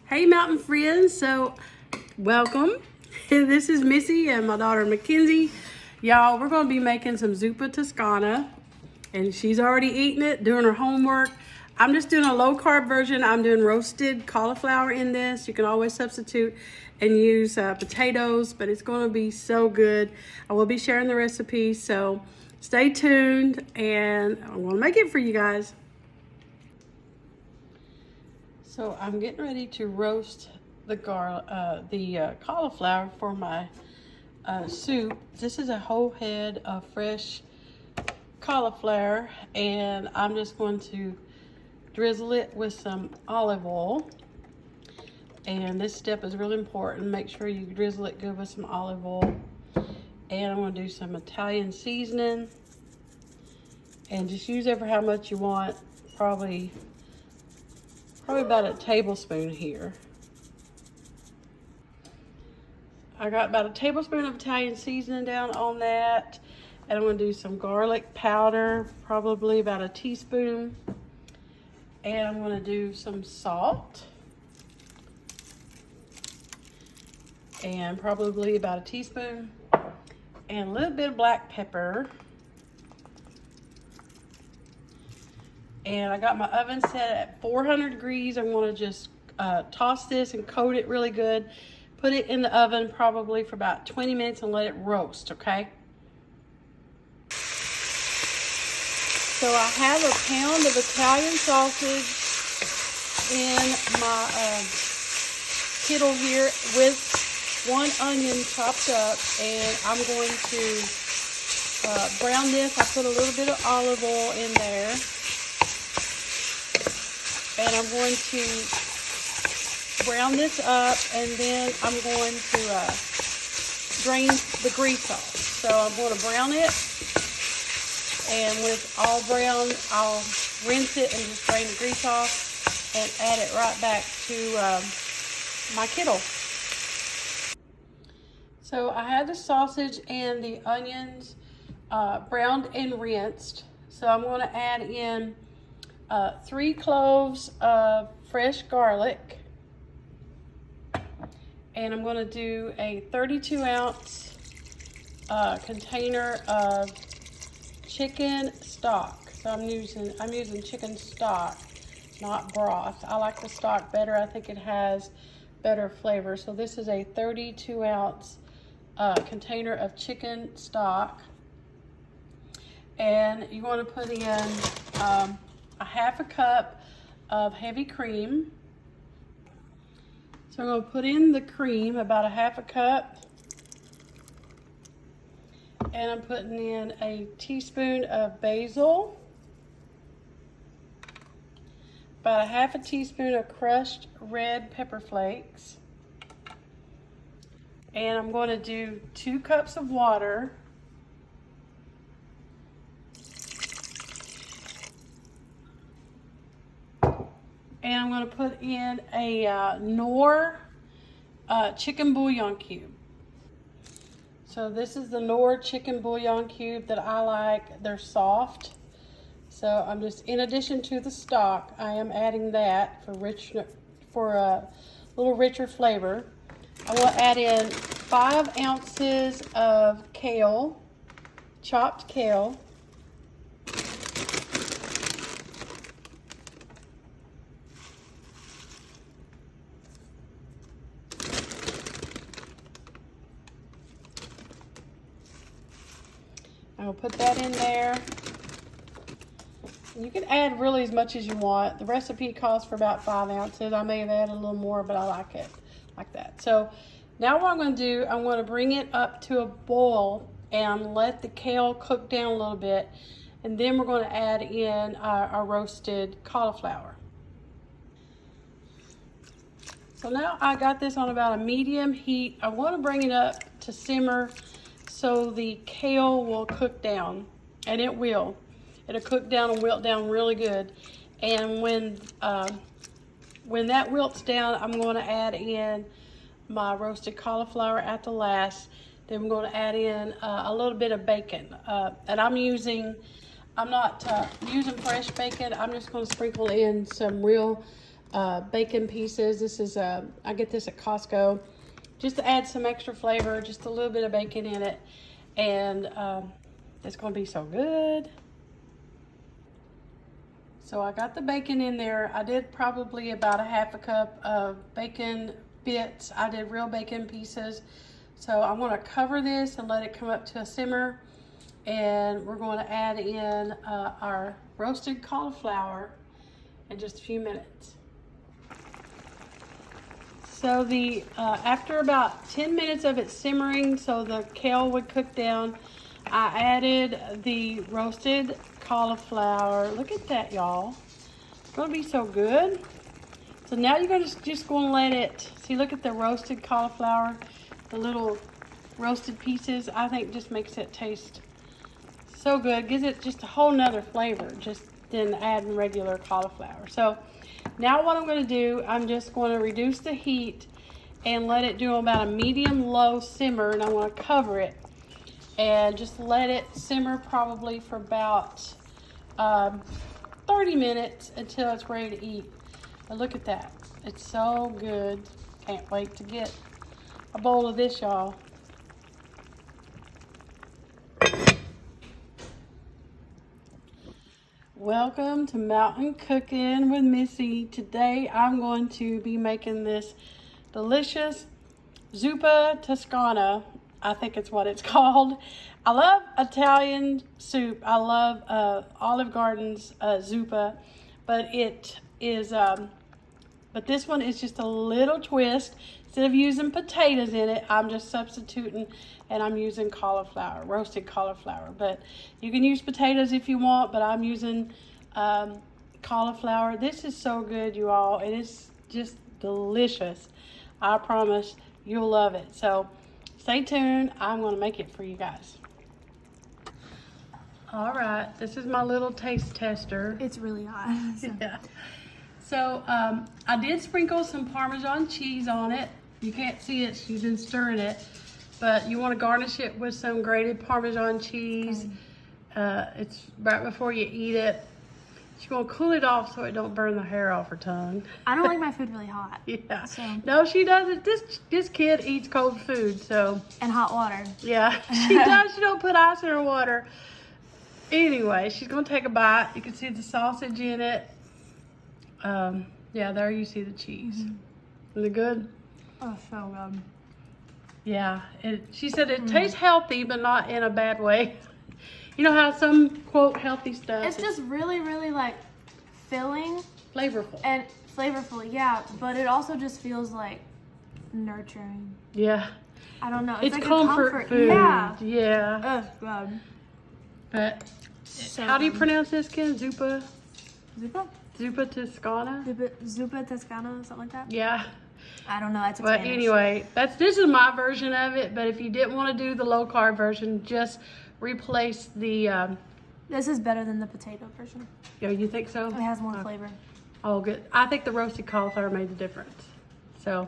Hey mountain friends, so welcome. This is Missy and my daughter Mackenzie. Y'all, we're gonna be making some Zuppa Toscana and she's already eating it, doing her homework. I'm just doing a low carb version. I'm doing roasted cauliflower in this. You can always substitute and use potatoes, but it's gonna be so good. I will be sharing the recipe, so stay tuned and I wanna make it for you guys. So I'm getting ready to roast the cauliflower for my soup. This is a whole head of fresh cauliflower, and I'm just going to drizzle it with some olive oil. And this step is really important. Make sure you drizzle it good with some olive oil. And I'm going to do some Italian seasoning, and just use ever how much you want. Probably about a tablespoon here. I got about a tablespoon of Italian seasoning down on that. And I'm gonna do some garlic powder, probably about a teaspoon. And I'm gonna do some salt. And probably about a teaspoon. And a little bit of black pepper. And I got my oven set at 400 degrees. I'm gonna just toss this and coat it really good. Put it in the oven probably for about 20 minutes and let it roast, okay? So I have a pound of Italian sausage in my kettle here with 1 onion chopped up, and I'm going to brown this. I put a little bit of olive oil in there. And I'm going to brown this up, and then I'm going to drain the grease off. So I'm going to brown it, and when it's all brown, I'll rinse it and just drain the grease off and add it right back to my kettle. So I had the sausage and the onions browned and rinsed. So I'm going to add in 3 cloves of fresh garlic, and I'm going to do a 32-ounce container of chicken stock. So I'm using chicken stock, not broth. I like the stock better. I think it has better flavor. So this is a 32-ounce container of chicken stock, and you want to put in a half a cup of heavy cream. So I'm going to put in the cream, about a half a cup. And I'm putting in a teaspoon of basil. About a half a teaspoon of crushed red pepper flakes. And I'm going to do 2 cups of water. And I'm going to put in a Knorr chicken bouillon cube. So this is the Knorr chicken bouillon cube that I like. They're soft. So I'm just, in addition to the stock, I am adding that for a little richer flavor. I will add in 5 ounces of kale, chopped kale. I'll put that in there. You can add really as much as you want. The recipe calls for about 5 ounces. I may have added a little more, but I like it like that. So now what I'm going to do, I'm going to bring it up to a boil and let the kale cook down a little bit. And then we're going to add in our roasted cauliflower. So now I got this on about a medium heat. I want to bring it up to simmer so the kale will cook down, and it will. It'll cook down and wilt down really good. And when that wilts down, I'm going to add in my roasted cauliflower at the last. Then I'm going to add in a little bit of bacon. And I'm not using fresh bacon. I'm just going to sprinkle in some real bacon pieces. This is, I get this at Costco just to add some extra flavor, just a little bit of bacon in it. And it's going to be so good. So I got the bacon in there. I did probably about a half a cup of bacon bits. I did real bacon pieces. So I'm going to cover this and let it come up to a simmer. And we're going to add in our roasted cauliflower in just a few minutes. So the after about 10 minutes of it simmering, so the kale would cook down, I added the roasted cauliflower. Look at that, y'all. It's going to be so good. So now you're just going to let it, see, look at the roasted cauliflower, the little roasted pieces. I think just makes it taste so good. Gives it just a whole nother flavor just than adding regular cauliflower. So now what I'm going to do, I'm just going to reduce the heat and let it do about a medium-low simmer, and I want to cover it and just let it simmer probably for about 30 minutes until it's ready to eat. But look at that. It's so good. Can't wait to get a bowl of this, y'all. Welcome to Mountain Cooking with Missy. Today I'm going to be making this delicious Zuppa Toscana. I think it's what it's called. I love Italian soup. I love Olive Garden's Zuppa, but it is but this one is just a little twist. Instead of using potatoes in it, I'm just substituting, and I'm using cauliflower, roasted cauliflower. But you can use potatoes if you want, but I'm using cauliflower. This is so good, you all. It is just delicious. I promise you'll love it. So stay tuned. I'm going to make it for you guys. All right, this is my little taste tester. It's really hot. So. Yeah. So I did sprinkle some Parmesan cheese on it. You can't see it, she's been stirring it. But you want to garnish it with some grated Parmesan cheese. It's right before you eat it. She's going to cool it off so it don't burn the hair off her tongue. I don't like my food really hot. Yeah. So. No, she doesn't. This kid eats cold food, so. And hot water. Yeah, she does. She don't put ice in her water. Anyway, she's going to take a bite. You can see the sausage in it. Yeah, there you see the cheese. Mm-hmm. Is it good? Oh, so good. Yeah, she said it tastes healthy, but not in a bad way. You know how some, quote, healthy stuff. It's just really, really like filling. Flavorful. And flavorful, yeah. But it also just feels like nurturing. Yeah. I don't know. It's like comfort food. Yeah. Yeah. Oh, God. But So how do you pronounce this, Ken? Zuppa? Zuppa? Zuppa Toscana? Zuppa Toscana, something like that? Yeah. I don't know. That's But Spanish. anyway, this is my version of it. But if you didn't want to do the low carb version, just replace the. This is better than the potato version. Yeah, you think so? It has more flavor. Oh, good. I think the roasted cauliflower made the difference. So,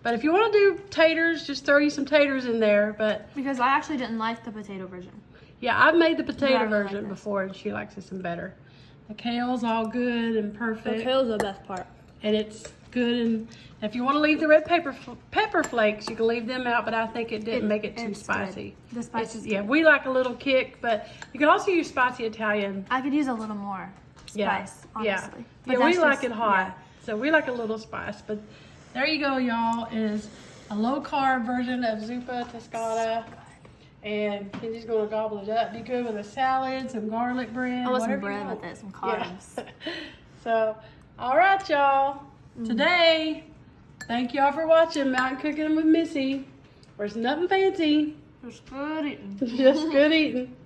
but if you want to do taters, just throw you some taters in there. But Because I actually didn't like the potato version. yeah, I've made the potato Yeah, I really version like this. before, and she likes this one better. The kale's all good and perfect. The kale's the best part. And it's good. And if you want to leave the red pepper flakes, you can leave them out. But I think it didn't make it too spicy. Good. The spice is Yeah, good. we like a little kick, but you can also use spicy Italian. I could use a little more spice, honestly. Yeah, But yeah, we that's like just- it hot. yeah. So we like a little spice. But there you go, y'all. Is a low carb version of Zuppa Toscana. And Kenji's going to gobble it up. Be good with a salad, some garlic bread. I want some whatever you bread want. with it, some carbs. Yeah. So, all right, y'all. Today, thank y'all for watching Mountain Cooking with Missy. There's nothing fancy. It's good eating. Just good eating.